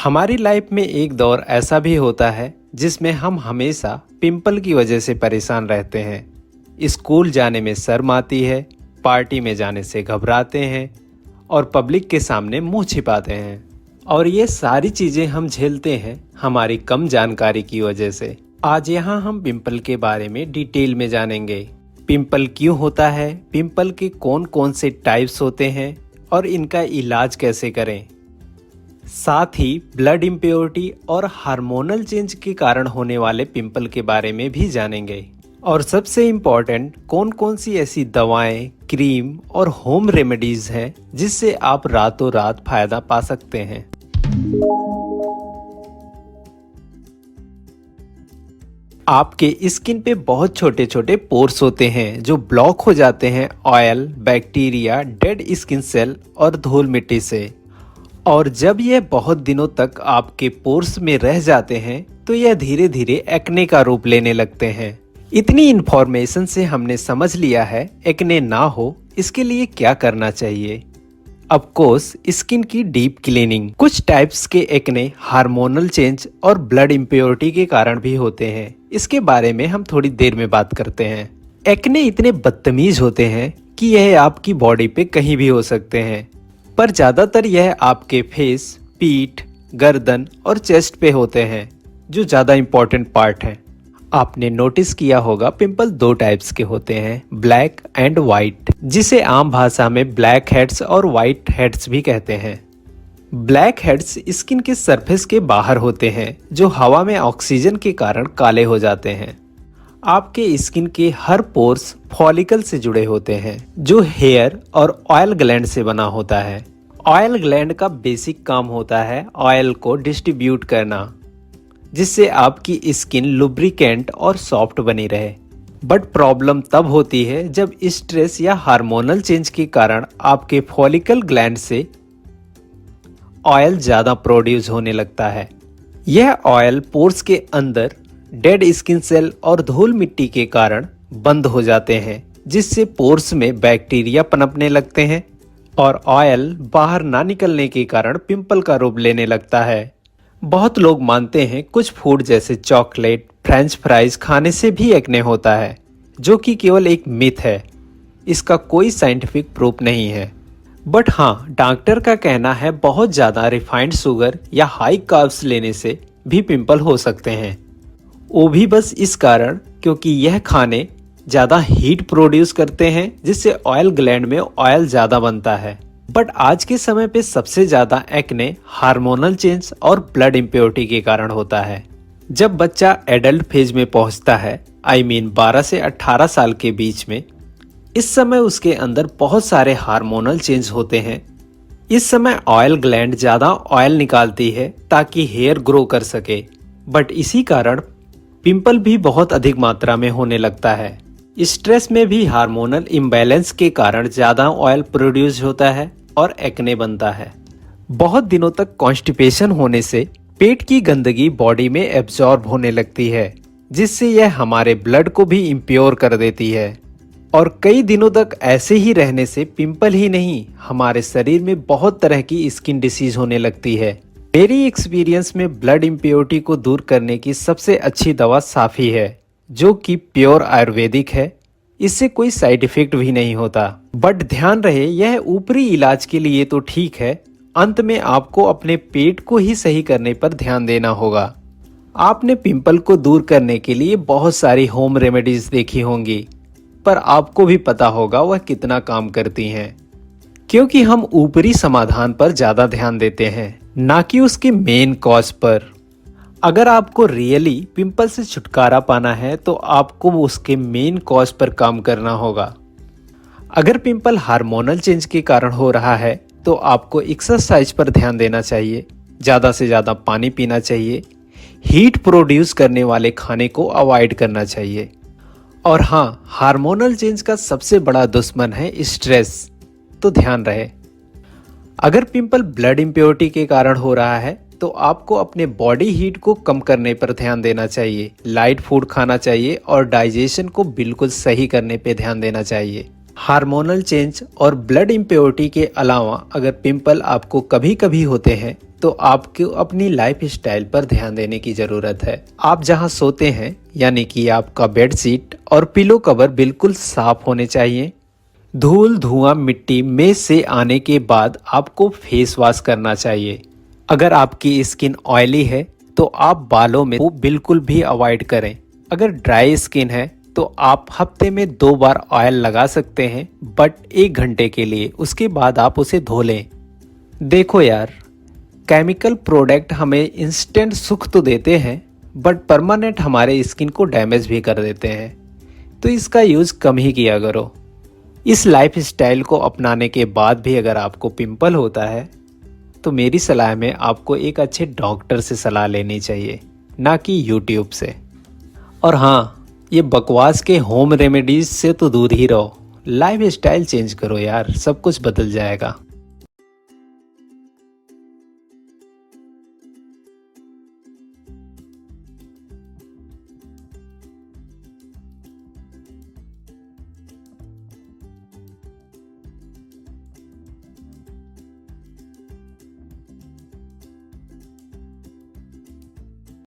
हमारी लाइफ में एक दौर ऐसा भी होता है जिसमें हम हमेशा पिंपल की वजह से परेशान रहते हैं। स्कूल जाने में शर्म आती है, पार्टी में जाने से घबराते हैं और पब्लिक के सामने मुंह छिपाते हैं। और ये सारी चीजें हम झेलते हैं हमारी कम जानकारी की वजह से। आज यहाँ हम पिंपल के बारे में डिटेल में जानेंगे। पिंपल क्यों होता है, पिंपल के कौन कौन से टाइप्स होते हैं और इनका इलाज कैसे करें। साथ ही ब्लड इम्प्योरिटी और हार्मोनल चेंज के कारण होने वाले पिंपल के बारे में भी जानेंगे। और सबसे इम्पोर्टेंट, कौन कौन सी ऐसी दवाएं, क्रीम और होम रेमेडीज हैं जिससे आप रातों रात फायदा पा सकते हैं। आपके स्किन पे बहुत छोटे छोटे पोर्स होते हैं जो ब्लॉक हो जाते हैं oil, bacteria, dead skin cell और धूल मिट्टी से। और जब यह बहुत दिनों तक आपके पोर्स में रह जाते हैं तो यह धीरे धीरे एक्ने का रूप लेने लगते हैं। इतनी इन्फॉर्मेशन से हमने समझ लिया है एक्ने ना हो इसके लिए क्या करना चाहिए। ऑफ कोर्स, स्किन की डीप क्लीनिंग। कुछ टाइप्स के एक्ने हार्मोनल चेंज और ब्लड इम्प्योरिटी के कारण भी होते हैं। इसके बारे में हम थोड़ी देर में बात करते हैं। एक्ने इतने बदतमीज होते हैं कि यह आपकी बॉडी पे कहीं भी हो सकते हैं, पर ज्यादातर यह आपके फेस, पीठ, गर्दन और चेस्ट पे होते हैं, जो ज्यादा इंपॉर्टेंट पार्ट हैं। आपने नोटिस किया होगा पिंपल दो टाइप्स के होते हैं, ब्लैक एंड वाइट, जिसे आम भाषा में ब्लैक हेड्स और वाइट हेड्स भी कहते हैं। ब्लैक हेड्स स्किन के सरफेस के बाहर होते हैं जो हवा में ऑक्सीजन के कारण काले हो जाते हैं। आपके स्किन के हर पोर्स फॉलिकल से जुड़े होते हैं जो हेयर और ऑयल ग्लैंड से बना होता है। ऑयल ग्लैंड का बेसिक काम होता है ऑयल को डिस्ट्रीब्यूट करना, जिससे आपकी स्किन लुब्रिकेंट और सॉफ्ट बनी रहे। बट प्रॉब्लम तब होती है जब स्ट्रेस या हार्मोनल चेंज के कारण आपके फॉलिकल ग्लैंड से ऑयल ज्यादा प्रोड्यूस होने लगता है। यह ऑयल पोर्स के अंदर डेड स्किन सेल और धूल मिट्टी के कारण बंद हो जाते हैं, जिससे पोर्स में बैक्टीरिया पनपने लगते हैं और ऑयल बाहर ना निकलने के कारण पिंपल का रूप लेने लगता है। बहुत लोग मानते हैं कुछ फूड जैसे चॉकलेट, फ्रेंच फ्राइज खाने से भी एक्ने होता है, जो कि केवल एक मिथ है। इसका कोई साइंटिफिक प्रूफ नहीं है। बट हाँ, डॉक्टर का कहना है बहुत ज्यादा रिफाइंड शुगर या हाई कार्ब्स लेने से भी पिंपल हो सकते हैं। वो भी बस इस कारण क्योंकि यह खाने ज्यादा हीट प्रोड्यूस करते हैं, जिससे ऑयल ग्लैंड में ऑयल ज्यादा बनता है। बट आज के समय पे सबसे ज्यादा एक्ने हार्मोनल चेंज और ब्लड इम्प्योरिटी के कारण होता है। जब बच्चा एडल्ट फेज में पहुंचता है, आई मीन 12 से 18 साल के बीच में, इस समय उसके अंदर बहुत सारे हार्मोनल चेंज होते हैं। इस समय ऑयल ग्लैंड ज्यादा ऑयल निकालती है ताकि हेयर ग्रो कर सके। बट इसी कारण पिंपल भी बहुत अधिक मात्रा में होने लगता है। स्ट्रेस में भी हार्मोनल इम्बैलेंस के कारण ज्यादा ऑयल प्रोड्यूस होता है और एक्ने बनता है। बहुत दिनों तक कॉन्स्टिपेशन होने से पेट की गंदगी बॉडी में एब्जॉर्ब होने लगती है, जिससे यह हमारे ब्लड को भी इम्प्योर कर देती है। और कई दिनों तक ऐसे ही रहने से पिंपल ही नहीं, हमारे शरीर में बहुत तरह की स्किन डिसीज होने लगती है। मेरी एक्सपीरियंस में ब्लड इम्प्योरिटी को दूर करने की सबसे अच्छी दवा साफी है, जो कि प्योर आयुर्वेदिक है। इससे कोई साइड इफेक्ट भी नहीं होता। बट ध्यान रहे, यह ऊपरी इलाज के लिए तो ठीक है, अंत में आपको अपने पेट को ही सही करने पर ध्यान देना होगा। आपने पिंपल को दूर करने के लिए बहुत सारी होम रेमेडीज देखी होंगी, पर आपको भी पता होगा वह कितना काम करती हैं, क्योंकि हम ऊपरी समाधान पर ज्यादा ध्यान देते हैं, ना कि उसके मेन कॉज पर। अगर आपको रियली पिंपल से छुटकारा पाना है तो आपको उसके मेन कॉज पर काम करना होगा। अगर पिंपल हार्मोनल चेंज के कारण हो रहा है तो आपको एक्सरसाइज पर ध्यान देना चाहिए, ज़्यादा से ज़्यादा पानी पीना चाहिए, हीट प्रोड्यूस करने वाले खाने को अवॉइड करना चाहिए। और हाँ, हार्मोनल चेंज का सबसे बड़ा दुश्मन है स्ट्रेस, तो ध्यान रहे। अगर पिंपल ब्लड इम्प्योरिटी के कारण हो रहा है तो आपको अपने बॉडी हीट को कम करने पर ध्यान देना चाहिए, लाइट फूड खाना चाहिए और डाइजेशन को बिल्कुल सही करने पे ध्यान देना चाहिए। हार्मोनल चेंज और ब्लड इम्प्योरिटी के अलावा अगर पिंपल आपको कभी कभी होते हैं तो आपको अपनी लाइफ स्टाइल पर ध्यान देने की ज़रूरत है। आप जहां सोते हैं यानी कि आपका बेड शीट और पिलो कवर बिल्कुल साफ होने चाहिए। धूल धुआं मिट्टी में से आने के बाद आपको फेस वॉश करना चाहिए। अगर आपकी स्किन ऑयली है तो आप बालों में वो बिल्कुल भी अवॉइड करें। अगर ड्राई स्किन है तो आप हफ्ते में 2 बार ऑयल लगा सकते हैं, बट 1 घंटे के लिए, उसके बाद आप उसे धो लें। देखो यार, केमिकल प्रोडक्ट हमें इंस्टेंट सुख तो देते हैं बट परमानेंट हमारे स्किन को डैमेज भी कर देते हैं, तो इसका यूज़ कम ही किया करो। इस लाइफ स्टाइल को अपनाने के बाद भी अगर आपको पिंपल होता है तो मेरी सलाह में आपको एक अच्छे डॉक्टर से सलाह लेनी चाहिए, ना कि यूट्यूब से। और हाँ, ये बकवास के होम रेमेडीज से तो दूर ही रहो। लाइफ स्टाइल चेंज करो यार, सब कुछ बदल जाएगा।